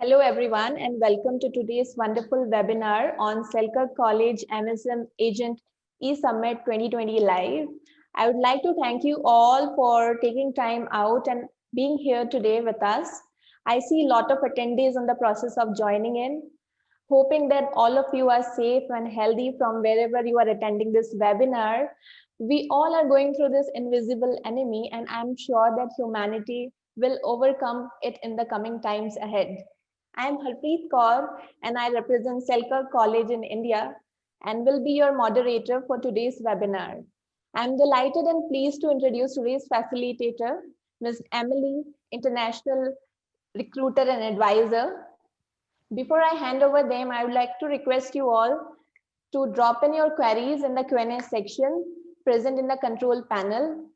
Hello everyone and welcome to today's wonderful webinar on Selkirk College MSM Agent eSummit 2020 Live. I would like to thank you all for taking time out and being here today with us. I see a lot of attendees in the process of joining in, hoping that all of you are safe and healthy from wherever you are attending this webinar. We all are going through this invisible enemy and I'm sure that humanity will overcome it in the coming times ahead. I am Harpreet Kaur and I represent Selkirk College in India and will be your moderator for today's webinar. I am delighted and pleased to introduce today's facilitator, Ms. Emily, International Recruiter and Advisor. Before I hand over them, I would like to request you all to drop in your queries in the Q&A section present in the control panel.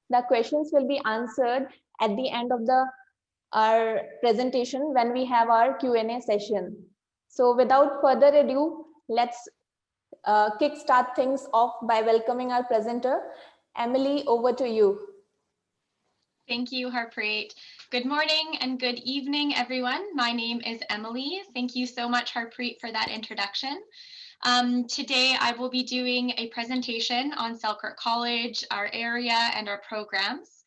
The questions will be answered at the end of our presentation when we have our Q&A session. So without further ado, let's kickstart things off by welcoming our presenter. Emily, over to you. Thank you, Harpreet. Good morning and good evening, everyone. My name is Emily. Thank you so much, Harpreet, for that introduction. Today, I will be doing a presentation on Selkirk College, our area, and our programs.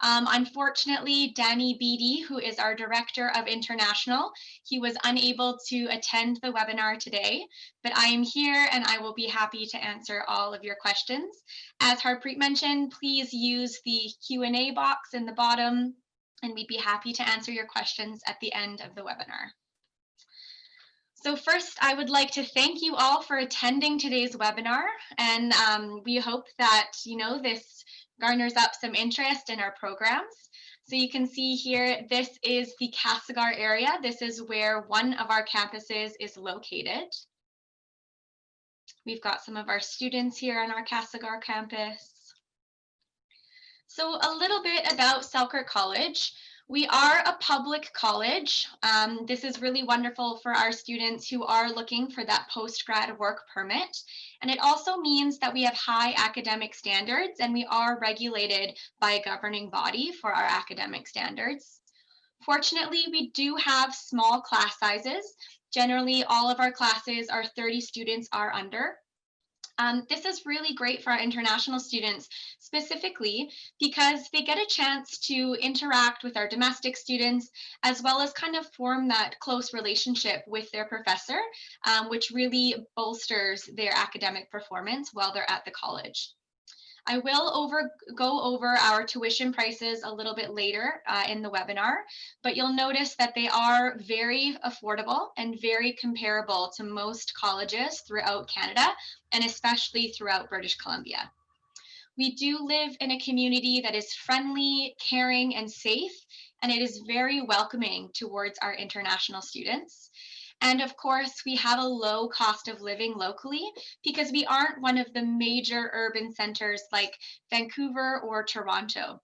Unfortunately, Dany Beatty, who is our Director of International, he was unable to attend the webinar today, but I am here and I will be happy to answer all of your questions. As Harpreet mentioned, please use the Q&A box in the bottom, and we'd be happy to answer your questions at the end of the webinar. So first, I would like to thank you all for attending today's webinar, and we hope that this garners up some interest in our programs. So you can see here, this is the Castlegar area. This is where one of our campuses is located. We've got some of our students here on our Castlegar campus. So a little bit about Selkirk College. We are a public college. This is really wonderful for our students who are looking for that post-grad work permit. And it also means that we have high academic standards and we are regulated by a governing body for our academic standards. Fortunately, we do have small class sizes. Generally, all of our classes are 30 students or under. This is really great for our international students specifically because they get a chance to interact with our domestic students as well as kind of form that close relationship with their professor, which really bolsters their academic performance while they're at the college. I will go over our tuition prices a little bit later in the webinar, but you'll notice that they are very affordable and very comparable to most colleges throughout Canada and especially throughout British Columbia. We do live in a community that is friendly, caring, and safe, and it is very welcoming towards our international students. And of course, we have a low cost of living locally because we aren't one of the major urban centers like Vancouver or Toronto.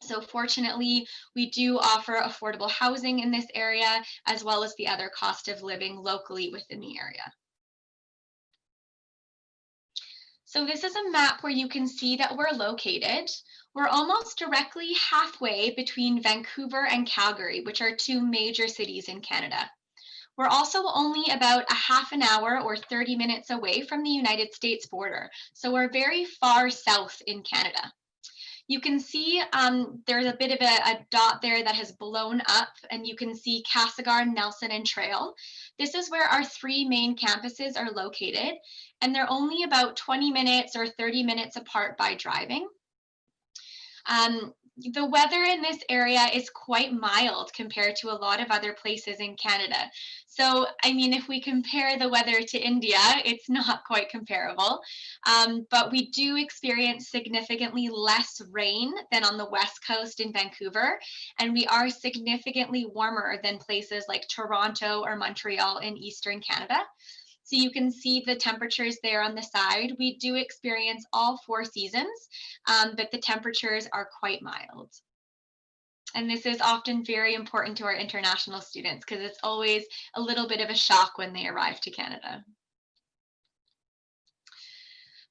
So fortunately, we do offer affordable housing in this area, as well as the other cost of living locally within the area. So this is a map where you can see that we're located. We're almost directly halfway between Vancouver and Calgary, which are two major cities in Canada. We're also only about a half an hour or 30 minutes away from the United States border. So we're very far south in Canada. You can see there's a bit of a dot there that has blown up, and you can see Castlegar, Nelson, and Trail. This is where our three main campuses are located, and they're only about 20 minutes or 30 minutes apart by driving. The weather in this area is quite mild compared to a lot of other places in Canada. So, I mean, if we compare the weather to India, it's not quite comparable. But we do experience significantly less rain than on the West Coast in Vancouver. And we are significantly warmer than places like Toronto or Montreal in Eastern Canada. So you can see the temperatures there on the side. We do experience all 4 seasons, but the temperatures are quite mild. And this is often very important to our international students because it's always a little bit of a shock when they arrive to Canada.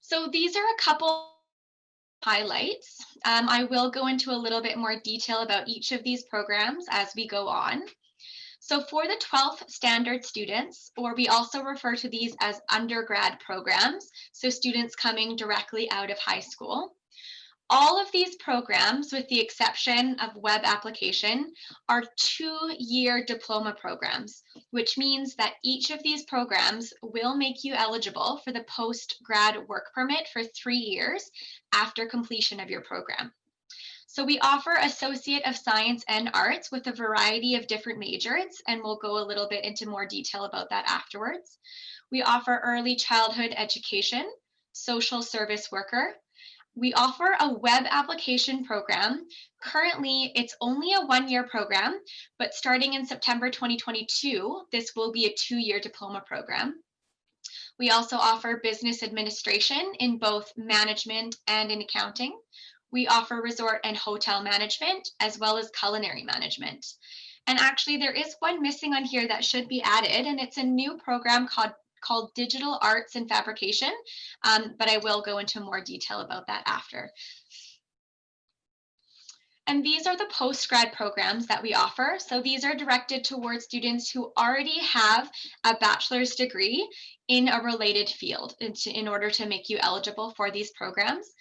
So these are a couple highlights. I will go into a little bit more detail about each of these programs as we go on. So for the 12th standard students, or we also refer to these as undergrad programs, so students coming directly out of high school, all of these programs, with the exception of web application, are 2-year diploma programs, which means that each of these programs will make you eligible for the post-grad work permit for 3 years after completion of your program. So we offer Associate of Science and Arts with a variety of different majors, and we'll go a little bit into more detail about that afterwards. We offer early childhood education, social service worker. We offer a web application program. Currently, it's only a 1-year program, but starting in September 2022, this will be a 2-year diploma program. We also offer business administration in both management and in accounting. We offer resort and hotel management, as well as culinary management. And actually, there is one missing on here that should be added, and it's a new program called Digital Arts and Fabrication, but I will go into more detail about that after. And these are the post-grad programs that we offer. So these are directed towards students who already have a bachelor's degree in a related field in order to make you eligible for these programs.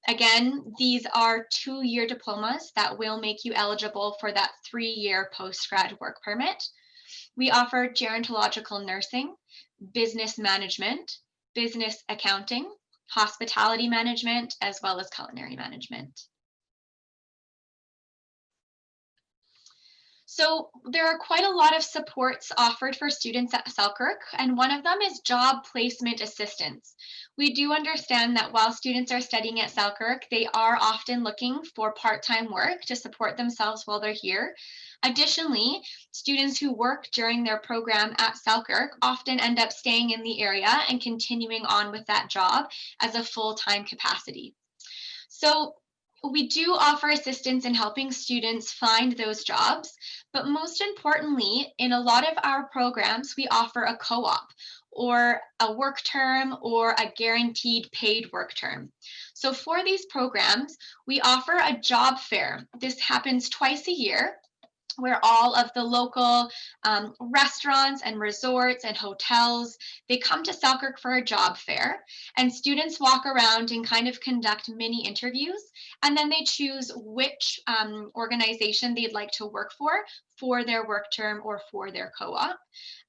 Again, these are 2-year diplomas that will make you eligible for that 3-year post-grad work permit. We offer gerontological nursing, business management, business accounting, hospitality management, as well as culinary management. So there are quite a lot of supports offered for students at Selkirk, and one of them is job placement assistance. We do understand that while students are studying at Selkirk, they are often looking for part-time work to support themselves while they're here. Additionally, students who work during their program at Selkirk often end up staying in the area and continuing on with that job as a full-time capacity. So we do offer assistance in helping students find those jobs, but most importantly, in a lot of our programs, we offer a co-op or a work term or a guaranteed paid work term. So for these programs, we offer a job fair. This happens twice a year, where all of the local restaurants and resorts and hotels, they come to Selkirk for a job fair, and students walk around and kind of conduct mini interviews, and then they choose which organization they'd like to work for their work term or for their co-op.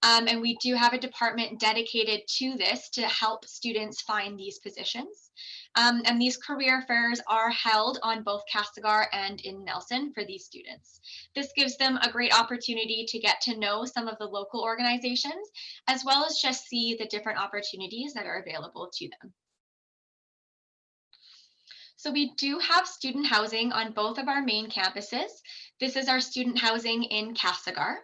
And we do have a department dedicated to this to help students find these positions. And these career fairs are held on both Castlegar and in Nelson for these students. This gives them a great opportunity to get to know some of the local organizations, as well as just see the different opportunities that are available to them. So we do have student housing on both of our main campuses. This is our student housing in Castlegar.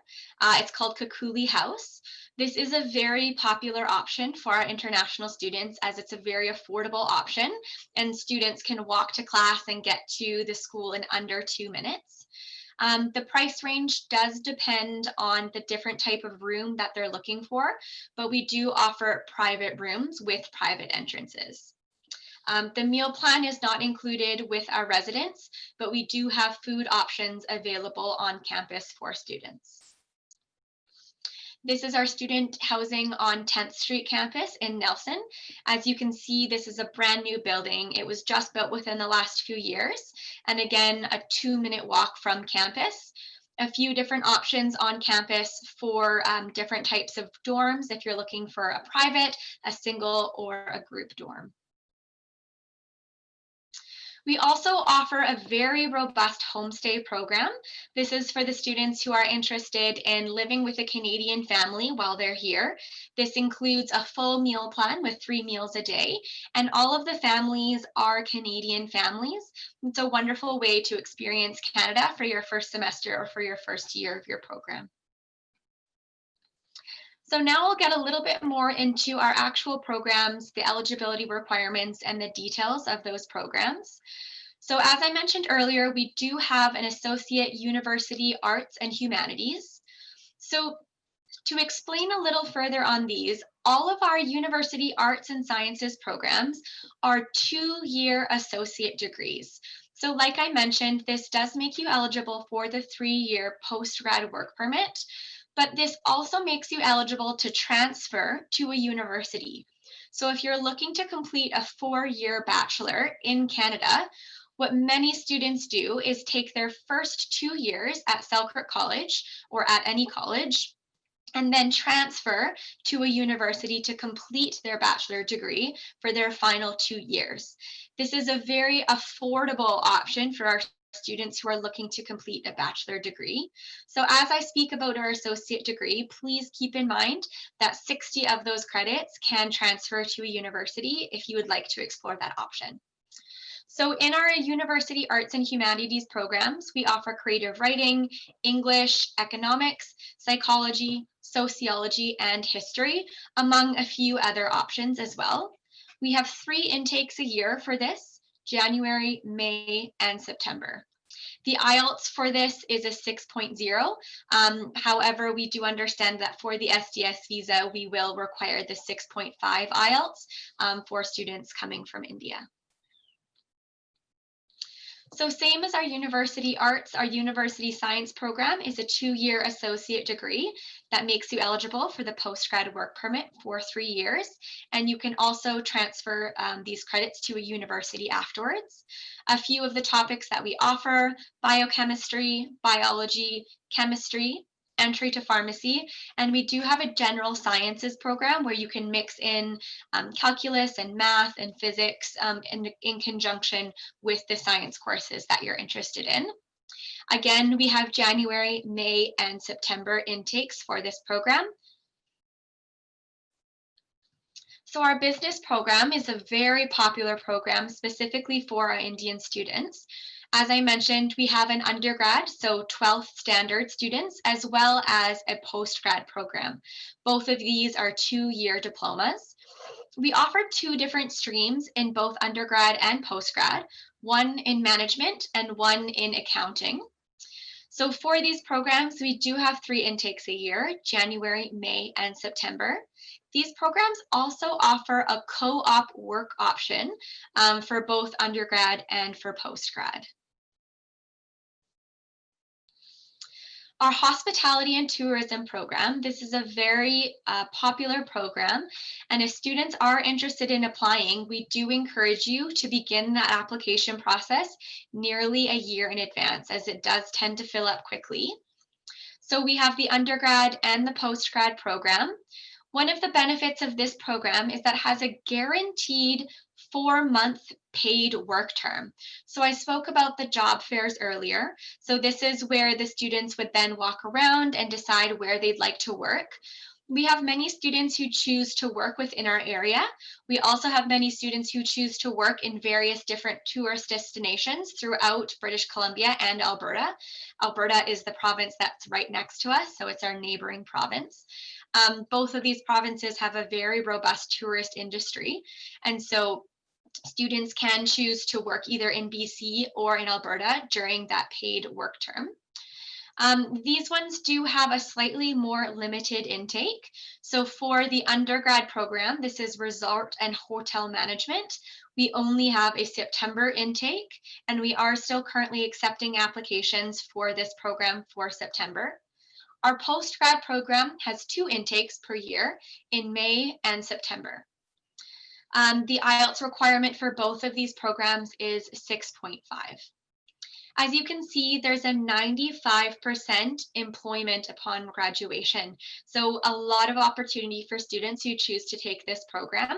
It's called Kakuli House. This is a very popular option for our international students, as it's a very affordable option, and students can walk to class and get to the school in under 2 minutes. The price range does depend on the different type of room that they're looking for, but we do offer private rooms with private entrances. The meal plan is not included with our residents, but we do have food options available on campus for students. This is our student housing on 10th Street campus in Nelson. As you can see, this is a brand new building. It was just built within the last few years. And again, a 2-minute walk from campus. A few different options on campus for different types of dorms if you're looking for a private, a single, or a group dorm. We also offer a very robust homestay program. This is for the students who are interested in living with a Canadian family while they're here. This includes a full meal plan with 3 meals a day, and all of the families are Canadian families. It's a wonderful way to experience Canada for your first semester or for your first year of your program. So now we'll get a little bit more into our actual programs, the eligibility requirements, and the details of those programs. So as I mentioned earlier, we do have an Associate University Arts and Humanities. So to explain a little further on these, all of our University Arts and Sciences programs are 2-year associate degrees. So like I mentioned, this does make you eligible for the 3-year post-grad work permit. But this also makes you eligible to transfer to a university. So if you're looking to complete a 4-year bachelor in Canada, what many students do is take their first 2 years at Selkirk College or at any college, and then transfer to a university to complete their bachelor degree for their final 2 years. This is a very affordable option for our students who are looking to complete a bachelor degree. So as I speak about our associate degree, please keep in mind that 60 of those credits can transfer to a university if you would like to explore that option. So in our university arts and humanities programs, we offer creative writing, English, economics, psychology, sociology, and history, among a few other options as well. We have 3 intakes a year for this: January, May, and September. The IELTS for this is a 6.0. However, we do understand that for the SDS visa, we will require the 6.5 IELTS for students coming from India. So same as our university arts, our university science program is a 2-year associate degree that makes you eligible for the postgrad work permit for 3 years. And you can also transfer these credits to a university afterwards. A few of the topics that we offer: biochemistry, biology, chemistry, entry to pharmacy, and we do have a general sciences program where you can mix in calculus and math and physics in conjunction with the science courses that you're interested in. Again, we have January, May, and September intakes for this program. So our business program is a very popular program specifically for our Indian students. As I mentioned, we have an undergrad, so 12th standard students, as well as a postgrad program. Both of these are 2-year diplomas. We offer 2 different streams in both undergrad and postgrad, one in management and one in accounting. So for these programs, we do have 3 intakes a year: January, May, and September. These programs also offer a co-op work option for both undergrad and for postgrad. Our hospitality and tourism program, this is a very popular program, and if students are interested in applying, we do encourage you to begin that application process nearly a year in advance, as it does tend to fill up quickly. So we have the undergrad and the postgrad program. One of the benefits of this program is that it has a guaranteed 4-month paid work term. So I spoke about the job fairs earlier. So this is where the students would then walk around and decide where they'd like to work. We have many students who choose to work within our area. We also have many students who choose to work in various different tourist destinations throughout British Columbia and Alberta. Alberta is the province that's right next to us, so it's our neighboring province. Both of these provinces have a very robust tourist industry, and so students can choose to work either in BC or in Alberta during that paid work term. These ones do have a slightly more limited intake. So for the undergrad program, this is resort and hotel management. We only have a September intake, and we are still currently accepting applications for this program for September. Our postgrad program has 2 intakes per year in May and September. The IELTS requirement for both of these programs is 6.5. As you can see, there's a 95% employment upon graduation. So a lot of opportunity for students who choose to take this program.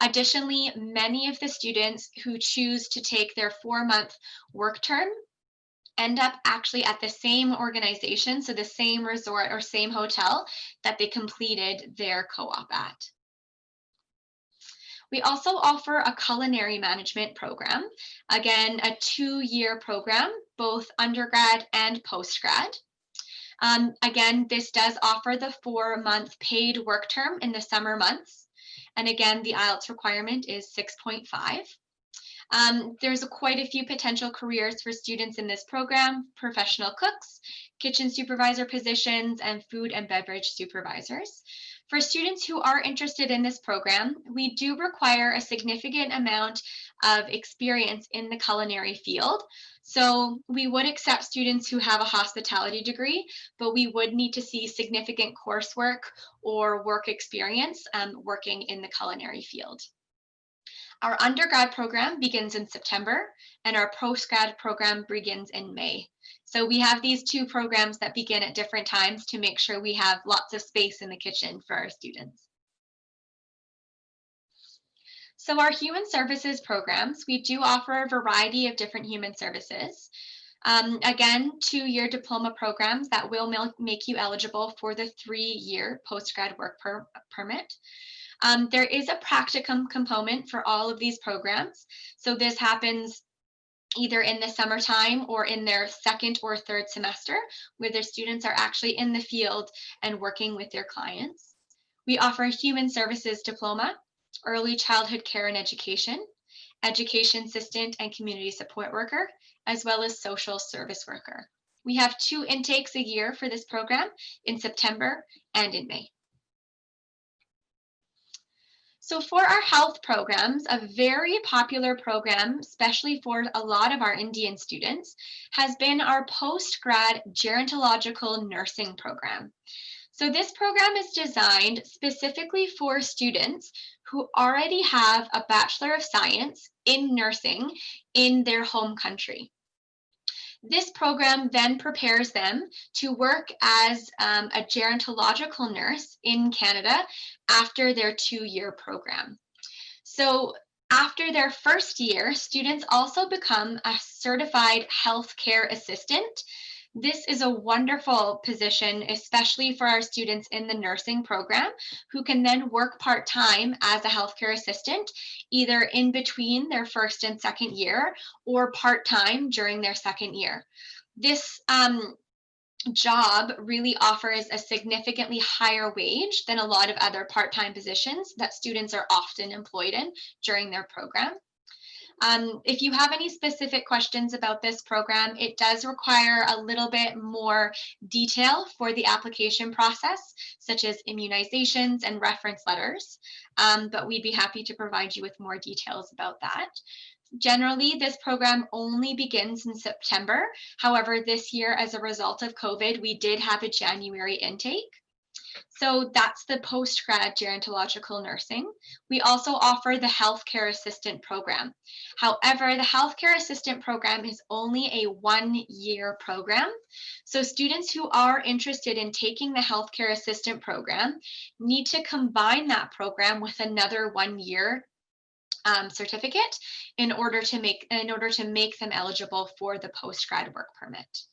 Additionally, many of the students who choose to take their 4-month work term end up actually at the same organization, so the same resort or same hotel that they completed their co-op at. We also offer a culinary management program, again, a 2-year program, both undergrad and postgrad. Again, this does offer the 4-month paid work term in the summer months. And again, the IELTS requirement is 6.5. There's quite a few potential careers for students in this program: professional cooks, kitchen supervisor positions, and food and beverage supervisors. For students who are interested in this program, we do require a significant amount of experience in the culinary field. So we would accept students who have a hospitality degree, but we would need to see significant coursework or work experience working in the culinary field. Our undergrad program begins in September, and our postgrad program begins in May. So we have these two programs that begin at different times to make sure we have lots of space in the kitchen for our students. So our human services programs, we do offer a variety of different human services. Again, 2-year diploma programs that will make you eligible for the 3-year postgrad work permit. There is a practicum component for all of these programs. So this happens either in the summertime or in their 2nd or 3rd semester, where their students are actually in the field and working with their clients. We offer a human services diploma, early childhood care and education assistant and community support worker, as well as social service worker. We have 2 intakes a year for this program in September and in May. So for our health programs, a very popular program, especially for a lot of our Indian students, has been our post-grad gerontological nursing program. So this program is designed specifically for students who already have a Bachelor of Science in nursing in their home country. This program then prepares them to work as a gerontological nurse in Canada after their 2-year program. So after their first year, students also become a certified healthcare assistant. This is a wonderful position, especially for our students in the nursing program, who can then work part-time as a healthcare assistant, either in between their 1st and 2nd year or part-time during their 2nd year. This job really offers a significantly higher wage than a lot of other part-time positions that students are often employed in during their program. If you have any specific questions about this program, it does require a little bit more detail for the application process, such as immunizations and reference letters, but we'd be happy to provide you with more details about that. Generally, this program only begins in September. However, this year, as a result of COVID, we did have a January intake. So that's the postgrad gerontological nursing. We also offer the healthcare assistant program. However, the healthcare assistant program is only a 1-year program. So students who are interested in taking the healthcare assistant program need to combine that program with another 1-year certificate in order to make them eligible for the postgrad work permit.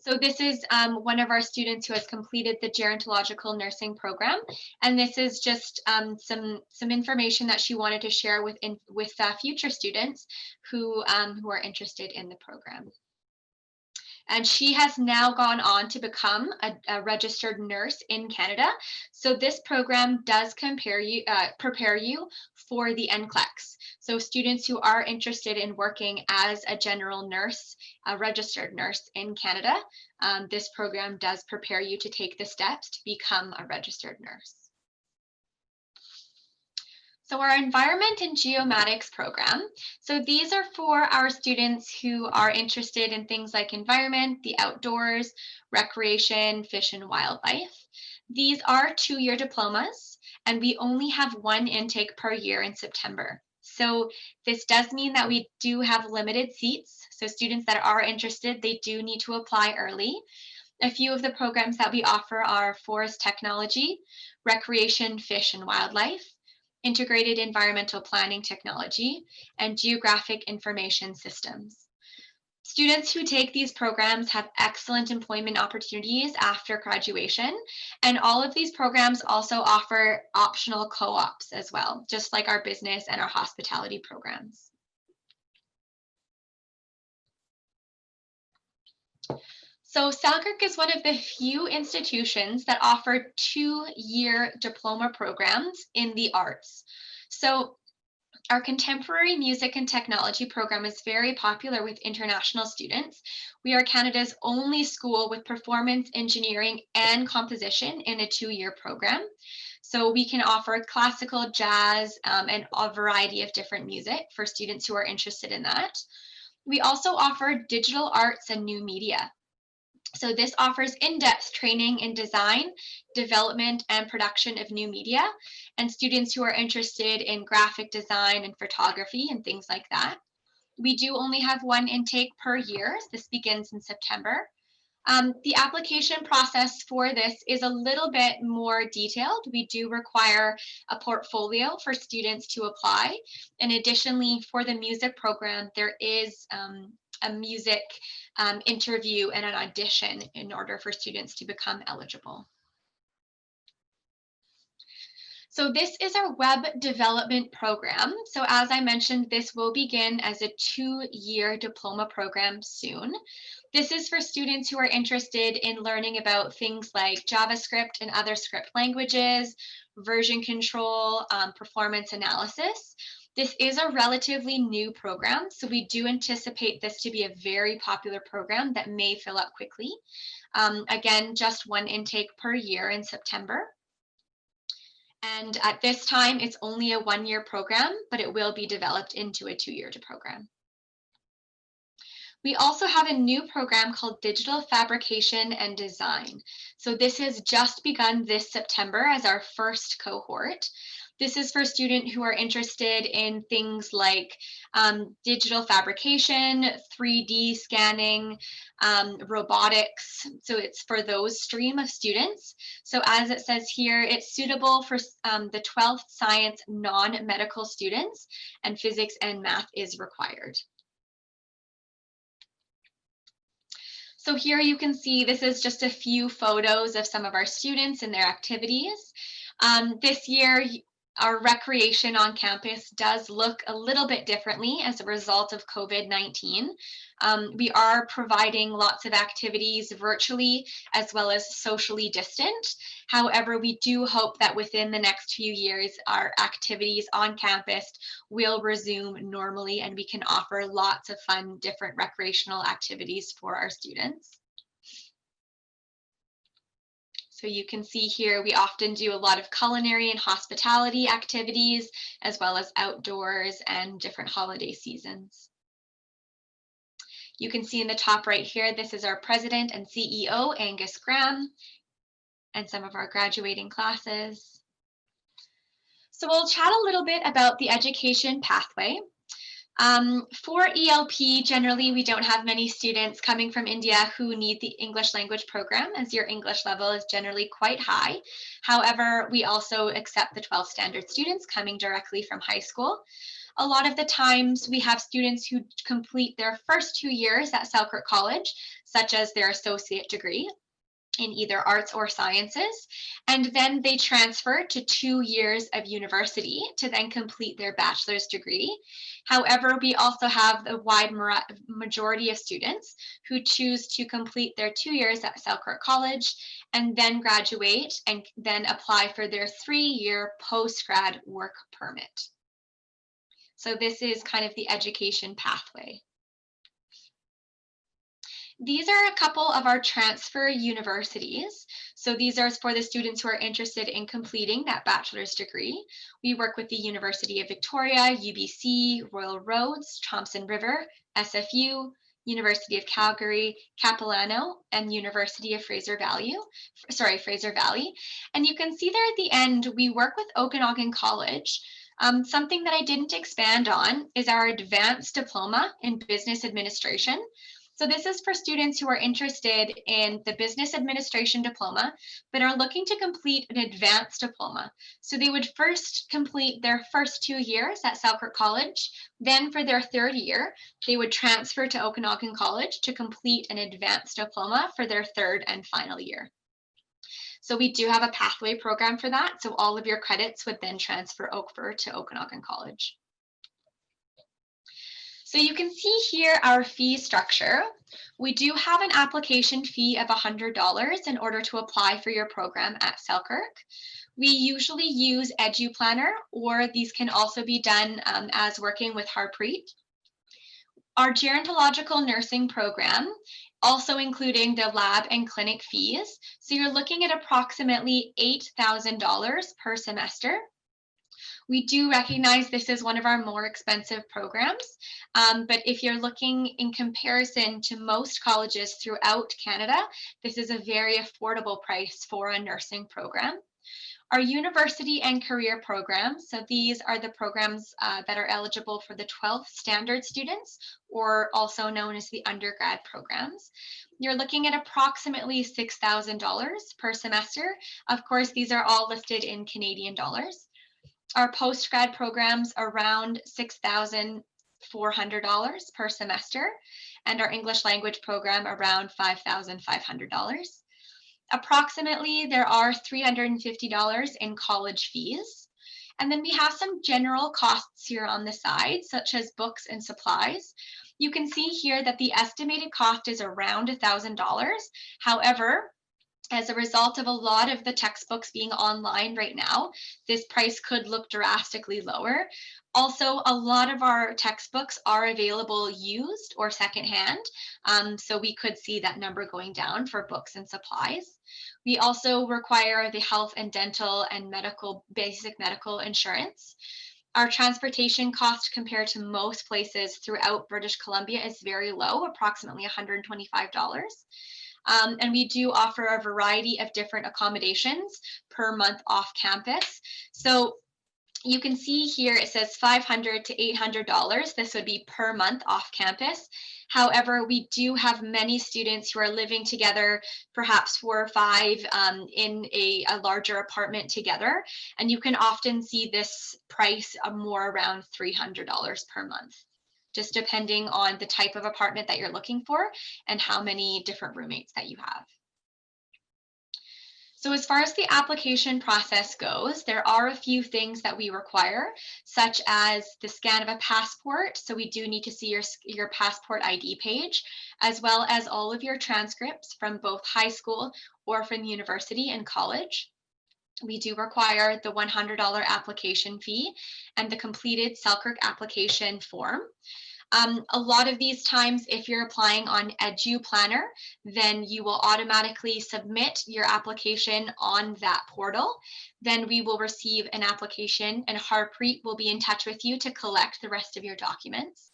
So this is one of our students who has completed the gerontological nursing program, and this is just some information that she wanted to share with future students who are interested in the program. And she has now gone on to become a registered nurse in Canada. So this program does prepare you for the NCLEX. So students who are interested in working as a general nurse, a registered nurse in Canada, this program does prepare you to take the steps to become a registered nurse. So our environment and geomatics program. So these are for our students who are interested in things like environment, the outdoors, recreation, fish and wildlife. These are 2-year diplomas, and we only have 1 intake per year in September. So this does mean that we do have limited seats. So students that are interested, they do need to apply early. A few of the programs that we offer are forest technology, recreation, fish and wildlife, integrated environmental planning technology, and geographic information systems. Students who take these programs have excellent employment opportunities after graduation, and all of these programs also offer optional co-ops as well, just like our business and our hospitality programs. So Selkirk is one of the few institutions that offer 2-year diploma programs in the arts. So Our contemporary music and technology program is very popular with international students. We are Canada's only school with performance, engineering, and composition in a 2-year program. So we can offer classical, jazz, and a variety of different music for students who are interested in that. We also offer digital arts and new media. So this offers in-depth training in design, development, and production of new media, and students who are interested in graphic design and photography and things like that. We do only have one intake per year. This begins in September. The application process for this is a little bit more detailed. We do require a portfolio for students to apply. And additionally, for the music program, there is a music interview and an audition in order for students to become eligible. So this is our web development program. So as I mentioned, this will begin as a 2-year diploma program soon. This is for students who are interested in learning about things like JavaScript and other script languages, version control, performance analysis. This is a relatively new program, so we do anticipate this to be a very popular program that may fill up quickly. Again, just one intake per year in September. And at this time, it's only a 1-year program, but it will be developed into a 2-year program. We also have a new program called Digital Fabrication and Design. So this has just begun this September as our first cohort. This is for students who are interested in things like digital fabrication, 3D scanning, robotics. So it's for those stream of students. So as it says here, it's suitable for the 12th science non-medical students, and physics and math is required. So here you can see this is just a few photos of some of our students and their activities. This year, our recreation on campus does look a little bit differently as a result of COVID-19. We are providing lots of activities virtually as well as socially distant. However, we do hope that within the next few years, our activities on campus will resume normally and we can offer lots of fun, different recreational activities for our students. So you can see here, we often do a lot of culinary and hospitality activities, as well as outdoors and different holiday seasons. You can see in the top right here, this is our president and CEO, Angus Graham, and some of our graduating classes. So we'll chat a little bit about the education pathway. For ELP, generally, we don't have many students coming from India who need the English language program, as your English level is generally quite high. However, we also accept the 12th standard students coming directly from high school. A lot of the times we have students who complete their first 2 years at Selkirk College, such as their associate degree in either arts or sciences, and then they transfer to 2 years of university to then complete their bachelor's degree. However, we also have the wide majority of students who choose to complete their 2 years at Selkirk College and then graduate and then apply for their 3-year post-grad work permit. So this is kind of the education pathway. These are a couple of our transfer universities. So these are for the students who are interested in completing that bachelor's degree. We work with the University of Victoria, UBC, Royal Roads, Thompson River, SFU, University of Calgary, Capilano, and University of Fraser Valley. And you can see there at the end, we work with Okanagan College. Something that I didn't expand on is our advanced diploma in business administration. So this is for students who are interested in the business administration diploma, but are looking to complete an advanced diploma. So they would first complete their first 2 years at Selkirk College. Then for their 3rd year, they would transfer to Okanagan College to complete an advanced diploma for their 3rd and final year. So we do have a pathway program for that. So all of your credits would then transfer over to Okanagan College. So you can see here our fee structure. We do have an application fee of $100 in order to apply for your program at Selkirk. We usually use EduPlanner, or these can also be done as working with Harpreet. Our gerontological nursing program, also including the lab and clinic fees. So you're looking at approximately $8,000 per semester. We do recognize this is one of our more expensive programs, but if you're looking in comparison to most colleges throughout Canada, this is a very affordable price for a nursing program. Our university and career programs, so these are the programs that are eligible for the 12th standard students, or also known as the undergrad programs. You're looking at approximately $6,000 per semester. Of course, these are all listed in Canadian dollars. Our postgrad programs around $6,400 per semester, and our English language program around $5,500. Approximately, there are $350 in college fees. And then we have some general costs here on the side, such as books and supplies. You can see here that the estimated cost is around $1,000. However, as a result of a lot of the textbooks being online right now, this price could look drastically lower. Also, a lot of our textbooks are available used or secondhand, so we could see that number going down for books and supplies. We also require the health and dental and basic medical insurance. Our transportation cost compared to most places throughout British Columbia is very low, approximately $125. And we do offer a variety of different accommodations per month off campus. So you can see here it says $500 to $800. This would be per month off campus. However, we do have many students who are living together, perhaps 4 or 5 in a larger apartment together. And you can often see this price more around $300 per month, just depending on the type of apartment that you're looking for and how many different roommates that you have. So as far as the application process goes, there are a few things that we require, such as the scan of a passport. So we do need to see your passport ID page, as well as all of your transcripts from both high school or from university and college. We do require the $100 application fee and the completed Selkirk application form. A lot of these times, if you're applying on EduPlanner, then you will automatically submit your application on that portal. Then we will receive an application and Harpreet will be in touch with you to collect the rest of your documents.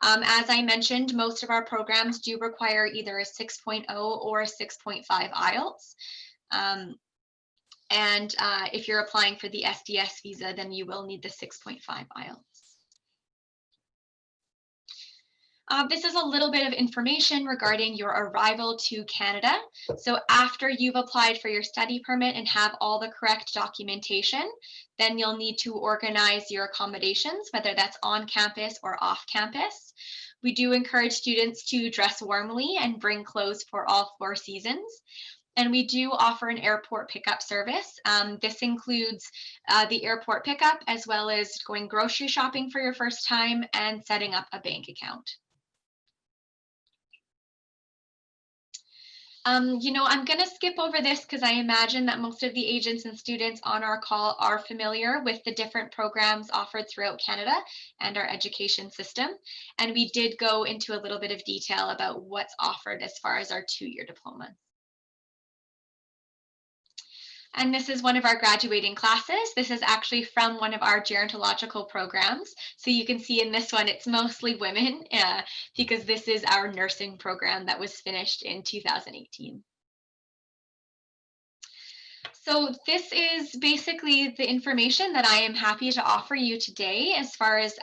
As I mentioned, most of our programs do require either a 6.0 or a 6.5 IELTS. If you're applying for the SDS visa, then you will need the 6.5 IELTS. This is a little bit of information regarding your arrival to Canada. So after you've applied for your study permit and have all the correct documentation, then you'll need to organize your accommodations, whether that's on campus or off campus. We do encourage students to dress warmly and bring clothes for all 4 seasons. And we do offer an airport pickup service. This includes the airport pickup, as well as going grocery shopping for your first time and setting up a bank account. I'm going to skip over this because I imagine that most of the agents and students on our call are familiar with the different programs offered throughout Canada and our education system. And we did go into a little bit of detail about what's offered as far as our 2-year diploma. And this is one of our graduating classes. This is actually from one of our gerontological programs. So you can see in this one, it's mostly women because this is our nursing program that was finished in 2018. So this is basically the information that I am happy to offer you today as far as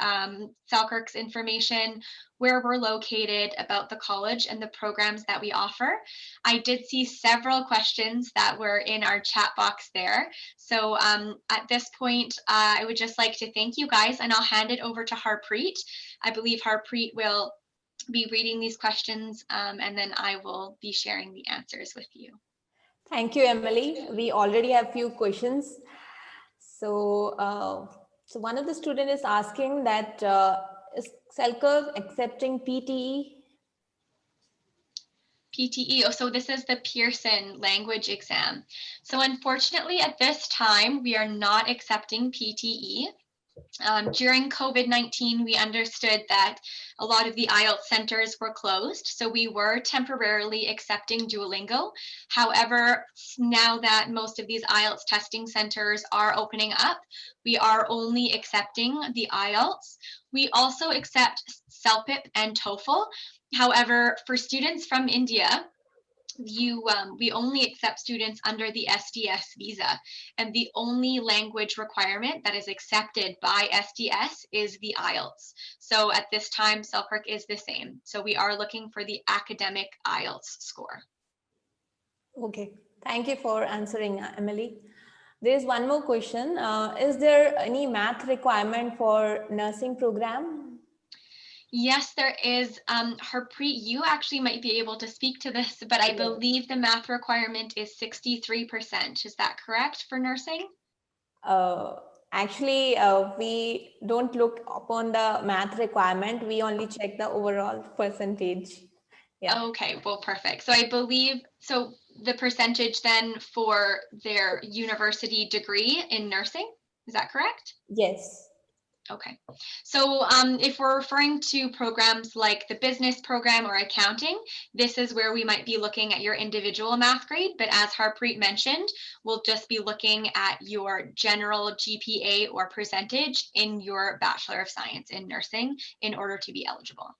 Selkirk's information, where we're located, about the college and the programs that we offer. I did see several questions that were in our chat box there. So at this point, I would just like to thank you guys, and I'll hand it over to Harpreet. I believe Harpreet will be reading these questions and then I will be sharing the answers with you. Thank you, Emily. We already have few questions. So, so one of the students is asking that is Selkirk accepting PTE? PTE. Oh, so this is the Pearson language exam. So unfortunately, at this time, we are not accepting PTE. During COVID-19, we understood that a lot of the IELTS centers were closed, so we were temporarily accepting Duolingo. However, now that most of these IELTS testing centers are opening up, we are only accepting the IELTS. We also accept CELPIP and TOEFL. However, for students from India, we only accept students under the SDS visa, and the only language requirement that is accepted by SDS is the IELTS. So at this time, Selkirk is the same. So we are looking for the academic IELTS score. Okay, thank you for answering, Emily. There is one more question. Is there any math requirement for nursing program? Yes, there is. Harpreet, you actually might be able to speak to this, but I believe the math requirement is 63%. Is that correct for nursing? Actually, we don't look upon the math requirement. We only check the overall percentage. Yeah. Okay, well, perfect. So I believe, so the percentage then for their university degree in nursing, is that correct? Yes. Okay, so if we're referring to programs like the business program or accounting, this is where we might be looking at your individual math grade, but as Harpreet mentioned, we'll just be looking at your general GPA or percentage in your Bachelor of Science in Nursing in order to be eligible.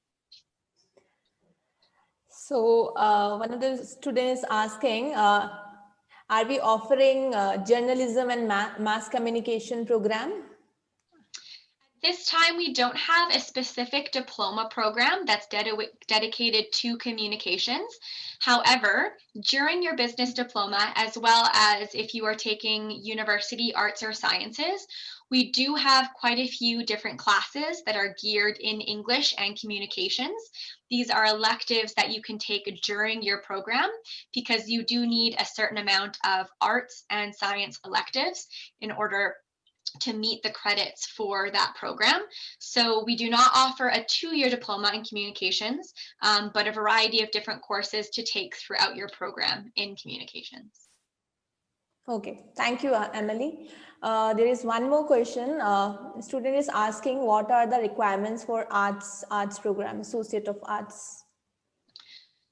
So one of the students is asking, are we offering journalism and mass communication program? This time, we don't have a specific diploma program that's dedicated to communications. However, during your business diploma, as well as if you are taking university arts or sciences, we do have quite a few different classes that are geared in English and communications. These are electives that you can take during your program because you do need a certain amount of arts and science electives in order to meet the credits for that program. So we do not offer a 2-year diploma in communications, but a variety of different courses to take throughout your program in communications. Okay, thank you, Emily. There is one more question. Student is asking, what are the requirements for arts program, Associate of Arts?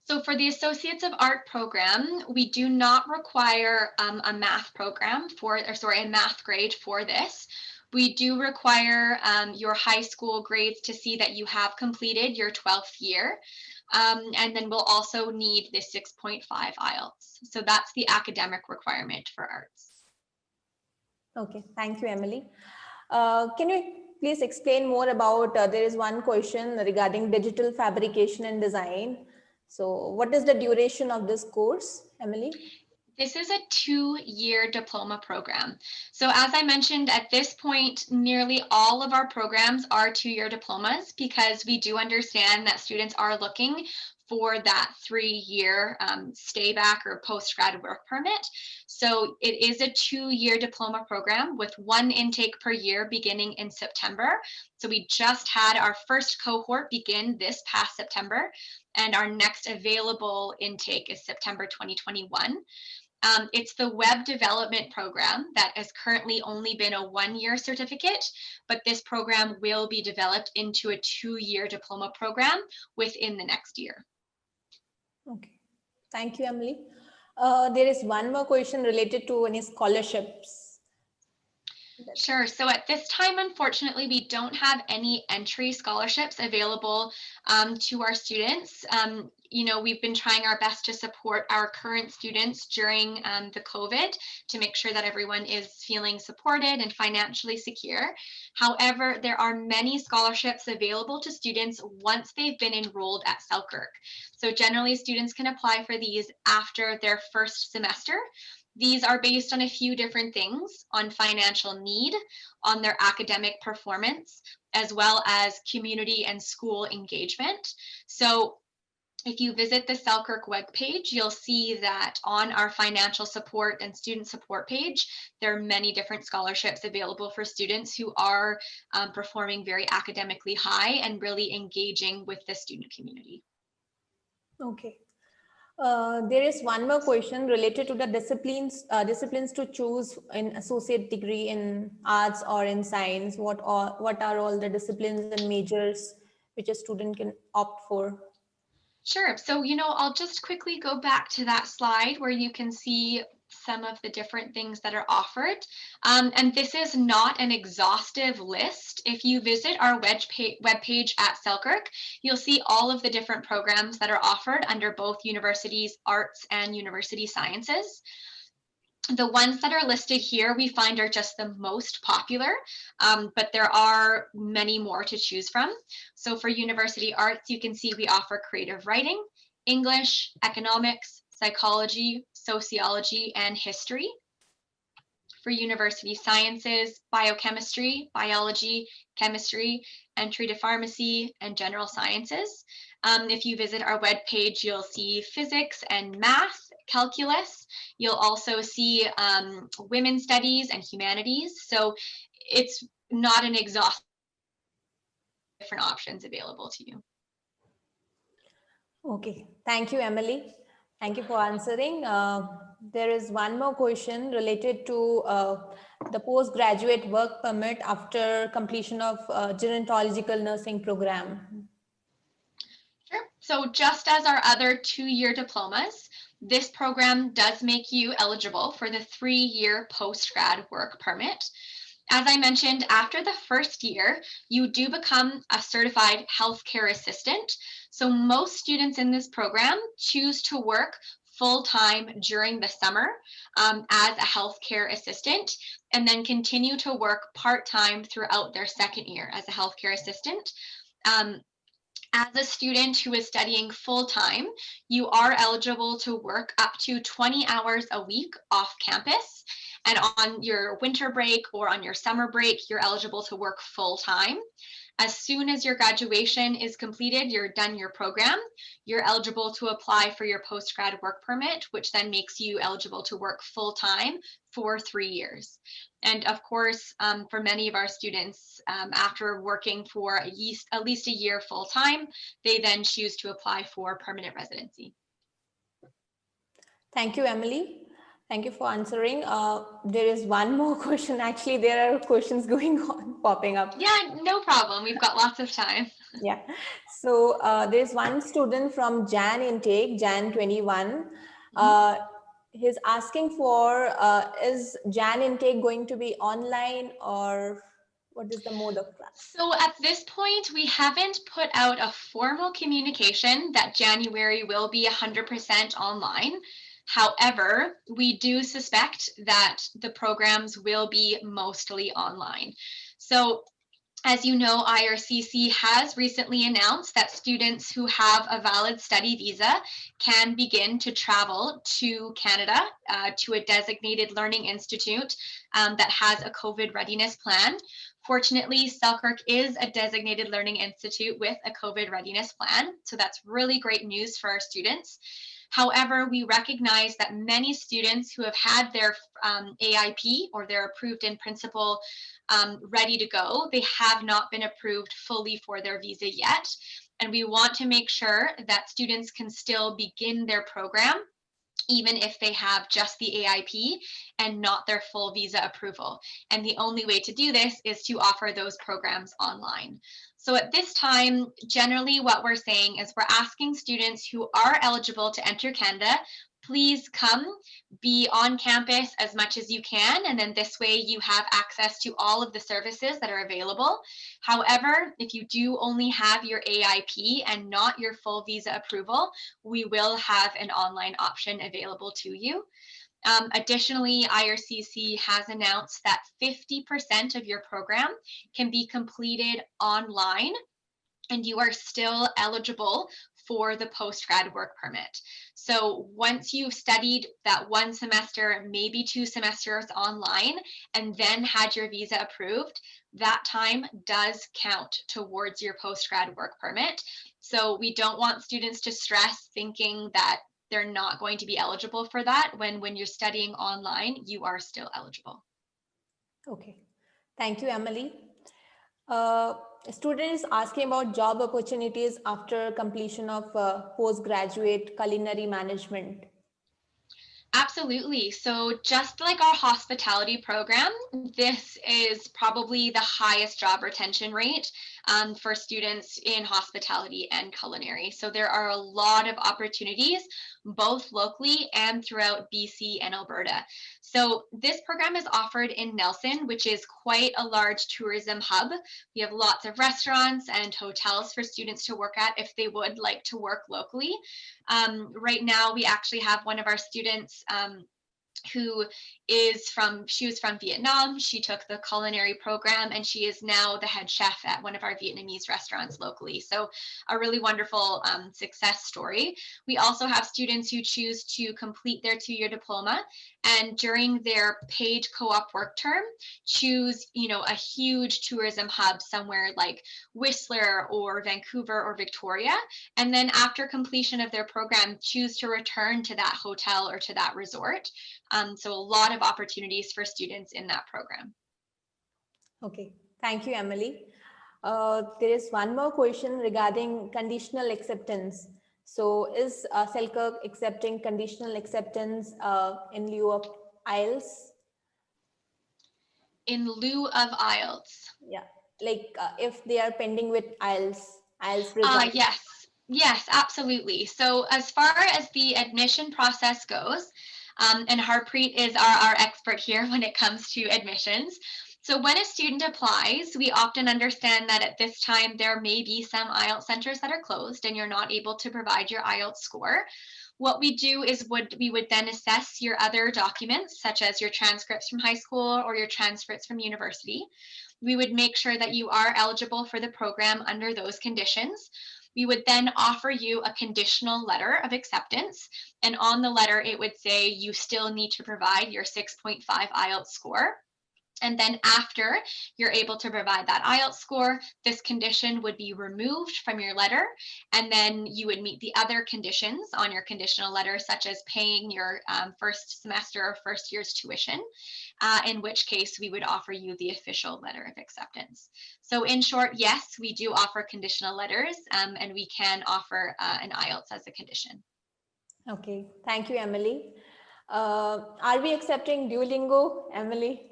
So for the Associates of Art program, we do not require a math program a math grade for this. We do require your high school grades to see that you have completed your 12th year. And then we'll also need the 6.5 IELTS. So that's the academic requirement for arts. Okay, thank you, Emily. Can you please explain more about, there is one question regarding digital fabrication and design. So what is the duration of this course, Emily? This is a 2-year diploma program. So as I mentioned, at this point, nearly all of our programs are 2-year diplomas because we do understand that students are looking for that 3-year stay back or post-grad work permit. So it is a 2-year diploma program with 1 intake per year beginning in September. So we just had our first cohort begin this past September, and our next available intake is September 2021. It's the web development program that has currently only been a 1-year certificate, but this program will be developed into a 2-year diploma program within the next year. Okay, thank you, Emily. There is one more question related to any scholarships. Sure. So at this time, unfortunately, we don't have any entry scholarships available to our students. We've been trying our best to support our current students during the COVID to make sure that everyone is feeling supported and financially secure. However, there are many scholarships available to students once they've been enrolled at Selkirk. So generally, students can apply for these after their first semester. These are based on a few different things, on financial need, on their academic performance, as well as community and school engagement. So if you visit the Selkirk webpage, you'll see that on our financial support and student support page, there are many different scholarships available for students who are performing very academically high and really engaging with the student community. Okay. There is one more question related to the disciplines to choose in associate degree in arts or in science. What are all the disciplines and majors which a student can opt for? Sure. So, I'll just quickly go back to that slide where you can see some of the different things that are offered. And this is not an exhaustive list. If you visit our webpage at Selkirk, you'll see all of the different programs that are offered under both universities, arts and university sciences. The ones that are listed here we find are just the most popular, but there are many more to choose from. So for university arts, you can see we offer creative writing, English, economics, psychology, sociology, and history. For university sciences, biochemistry, biology, chemistry, entry to pharmacy, and general sciences. If you visit our webpage, you'll see physics and math, calculus. You'll also see women's studies and humanities. So it's not an exhaustive different options available to you. Okay, thank you, Emily. Thank you for answering. There is one more question related to the postgraduate work permit after completion of gerontological nursing program. Sure. So just as our other 2-year diplomas, this program does make you eligible for the 3-year post-grad work permit. As I mentioned, after the first year, you do become a certified healthcare assistant. So most students in this program choose to work full-time during the summer as a healthcare assistant, and then continue to work part-time throughout their second year as a healthcare assistant. As a student who is studying full-time, you are eligible to work up to 20 hours a week off campus. And on your winter break or on your summer break, you're eligible to work full-time. As soon as your graduation is completed, you're done your program, you're eligible to apply for your post-grad work permit, which then makes you eligible to work full-time for 3 years. And of course, for many of our students, after working for at least a year full-time, they then choose to apply for permanent residency. Thank you, Emily. Thank you for answering. There is one more question. Actually, there are questions going on, popping up. Yeah, no problem. We've got lots of time. Yeah. So there's one student from Jan intake, Jan 21. He's asking for, is Jan intake going to be online, or what is the mode of class? So at this point, we haven't put out a formal communication that January will be 100% online. However, we do suspect that the programs will be mostly online. So as you know, IRCC has recently announced that students who have a valid study visa can begin to travel to Canada to a designated learning institute that has a COVID readiness plan. Fortunately, Selkirk is a designated learning institute with a COVID readiness plan, so that's really great news for our students. However, we recognize that many students who have had their AIP or their approved in principle ready to go, they have not been approved fully for their visa yet. And we want to make sure that students can still begin their program even if they have just the AIP and not their full visa approval. And the only way to do this is to offer those programs online. So at this time, generally what we're saying is we're asking students who are eligible to enter Canada, please come, be on campus as much as you can, and then this way you have access to all of the services that are available. However, if you do only have your AIP and not your full visa approval, we will have an online option available to you. Additionally, IRCC has announced that 50% of your program can be completed online, and you are still eligible for the post-grad work permit. So once you've studied that one semester, maybe 2 semesters online, and then had your visa approved, that time does count towards your post-grad work permit. So we don't want students to stress thinking that they're not going to be eligible for that when you're studying online, you are still eligible. Okay. Thank you, Emily. A student is asking about job opportunities after completion of postgraduate culinary management. Absolutely. So just like our hospitality program, this is probably the highest job retention rate for students in hospitality and culinary. So there are a lot of opportunities, both locally and throughout BC and Alberta. So this program is offered in Nelson, which is quite a large tourism hub. We have lots of restaurants and hotels for students to work at if they would like to work locally. Right now, we actually have one of our students who she was from Vietnam. She took the culinary program and she is now the head chef at one of our Vietnamese restaurants locally. So a really wonderful success story. We also have students who choose to complete their 2-year diploma and during their paid co-op work term, choose, a huge tourism hub somewhere like Whistler or Vancouver or Victoria. And then after completion of their program, choose to return to that hotel or to that resort. So a lot of opportunities for students in that program. Okay, thank you, Emily. There is one more question regarding conditional acceptance. So is Selkirk accepting conditional acceptance in lieu of IELTS? In lieu of IELTS. Yeah, like if they are pending with IELTS results. Yes, absolutely. So as far as the admission process goes, and Harpreet is our expert here when it comes to admissions. So when a student applies, we often understand that at this time there may be some IELTS centers that are closed and you're not able to provide your IELTS score. What we do is we would then assess your other documents, such as your transcripts from high school or your transcripts from university. We would make sure that you are eligible for the program under those conditions. We would then offer you a conditional letter of acceptance. And on the letter, it would say you still need to provide your 6.5 IELTS score. And then after you're able to provide that IELTS score, this condition would be removed from your letter. And then you would meet the other conditions on your conditional letter, such as paying your first semester or first year's tuition, in which case we would offer you the official letter of acceptance. So in short, yes, we do offer conditional letters and we can offer an IELTS as a condition. Okay, thank you, Emily. Are we accepting Duolingo, Emily?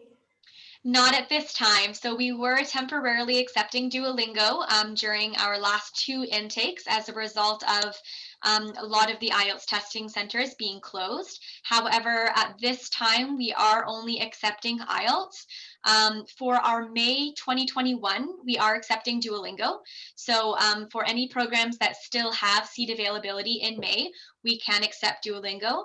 Not at this time. So we were temporarily accepting Duolingo during our last 2 intakes as a result of a lot of the IELTS testing centers being closed. However, at this time, we are only accepting IELTS. For our May 2021, we are accepting Duolingo. So for any programs that still have seat availability in May, we can accept Duolingo.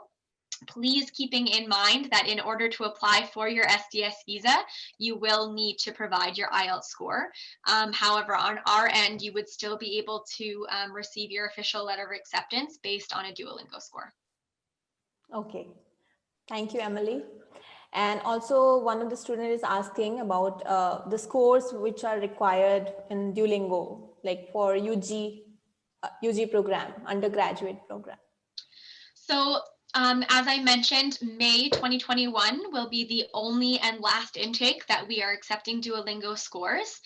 Please keeping in mind that in order to apply for your SDS visa, you will need to provide your IELTS score. However, on our end, you would still be able to receive your official letter of acceptance based on a Duolingo score. Okay, thank you, Emily. And also one of the students is asking about the scores which are required in Duolingo, like for UG program, undergraduate program. So as I mentioned, May 2021 will be the only and last intake that we are accepting Duolingo scores.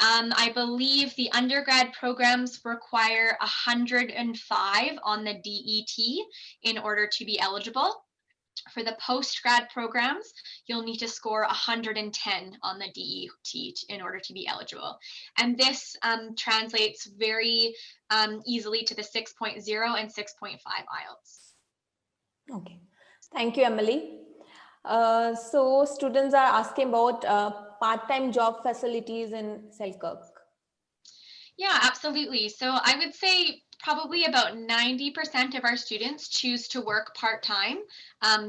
I believe the undergrad programs require 105 on the DET in order to be eligible. For the post-grad programs, you'll need to score 110 on the DET in order to be eligible. And this translates very easily to the 6.0 and 6.5 IELTS. Okay, thank you, Emily. So students are asking about part-time job facilities in Selkirk. Yeah, absolutely. So I would say probably about 90% of our students choose to work part-time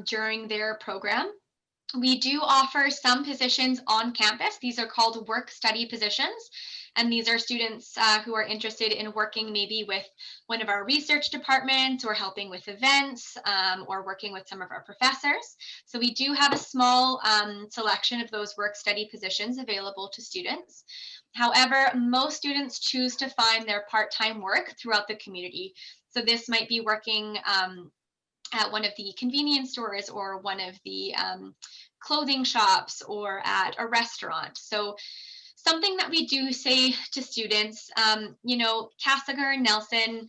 during their program. We do offer some positions on campus. These are called work-study positions. And these are students who are interested in working maybe with one of our research departments or helping with events or working with some of our professors. So we do have a small selection of those work-study positions available to students. However, most students choose to find their part-time work throughout the community. So this might be working at one of the convenience stores or one of the clothing shops or at a restaurant. So something that we do say to students, you know, Castlegar, Nelson,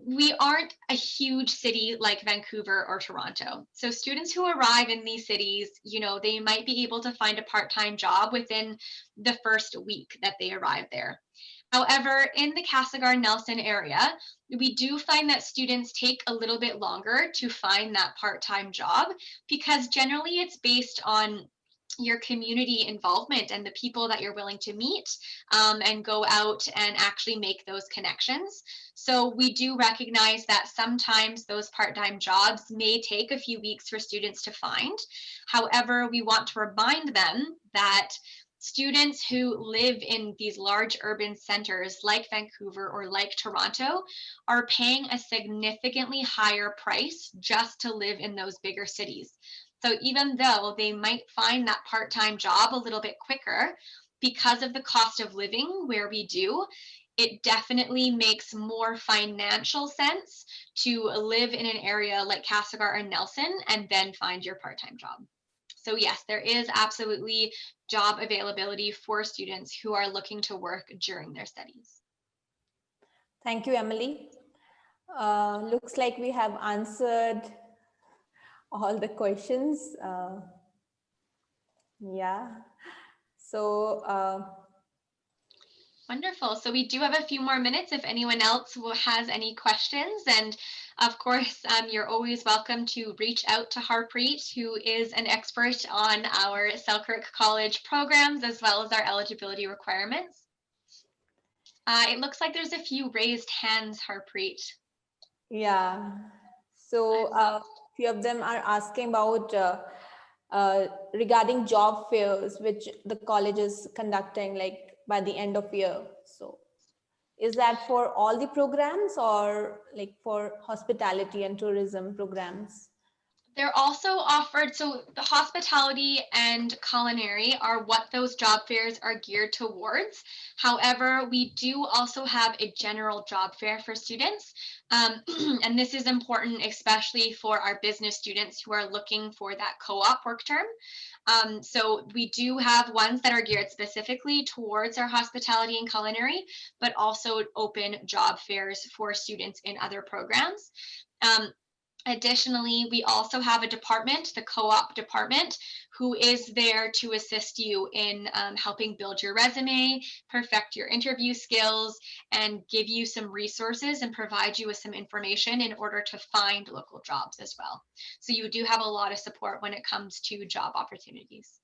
we aren't a huge city like Vancouver or Toronto. So students who arrive in these cities, you know, they might be able to find a part-time job within the first week that they arrive there. However, in the Castlegar Nelson area, we do find that students take a little bit longer to find that part-time job because generally it's based on your community involvement and the people that you're willing to meet and go out and actually make those connections. So we do recognize that sometimes those part-time jobs may take a few weeks for students to find. However, we want to remind them that students who live in these large urban centers like Vancouver or like Toronto are paying a significantly higher price just to live in those bigger cities. So even though they might find that part-time job a little bit quicker, because of the cost of living where we do, it definitely makes more financial sense to live in an area like Castlegar or Nelson and then find your part-time job. So yes, there is absolutely job availability for students who are looking to work during their studies. Thank you, Emily. Looks like we have answered all the questions. Yeah. So Wonderful. So we do have a few more minutes if anyone else has any questions. And of course, you're always welcome to reach out to Harpreet, who is an expert on our Selkirk College programs as well as our eligibility requirements. It looks like there's a few raised hands, Harpreet. yeah. So few of them are asking about regarding job fairs, which the college is conducting like by the end of year. So is that for all the programs or like for hospitality and tourism programs? They're also offered, so the hospitality and culinary are what those job fairs are geared towards. However, we do also have a general job fair for students. And this is important, especially for our business students who are looking for that co-op work term. So we do have ones that are geared specifically towards our hospitality and culinary, but also open job fairs for students in other programs. Additionally, we also have a department, the co-op department, who is there to assist you in helping build your resume, perfect your interview skills, and give you some resources and provide you with some information in order to find local jobs as well. So you do have a lot of support when it comes to job opportunities.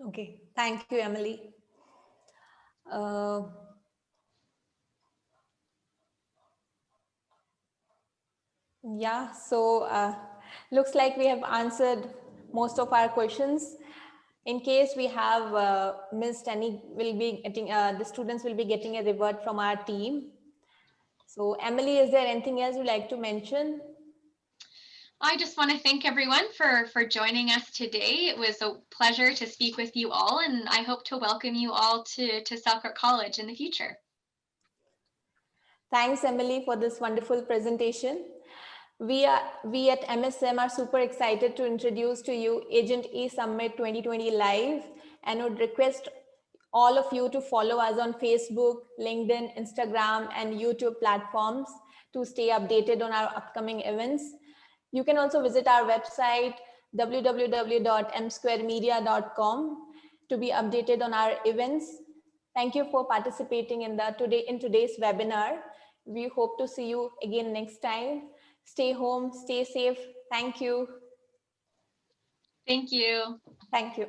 Okay, thank you, Emily. Yeah, so looks like we have answered most of our questions. In case we have missed any, will be getting the students will be getting a revert from our team. So Emily, is there anything else you'd like to mention? I just want to thank everyone for joining us today. It was a pleasure to speak with you all, and I hope to welcome you all to Selkirk College in the future. Thanks, Emily, for this wonderful presentation. We at MSM are super excited to introduce to you Agent E Summit 2020 Live and would request all of you to follow us on Facebook, LinkedIn, Instagram, and YouTube platforms to stay updated on our upcoming events. You can also visit our website, www.msquaremedia.com, to be updated on our events. Thank you for participating in today's webinar. We hope to see you again next time. Stay home, stay safe. Thank you. Thank you. Thank you.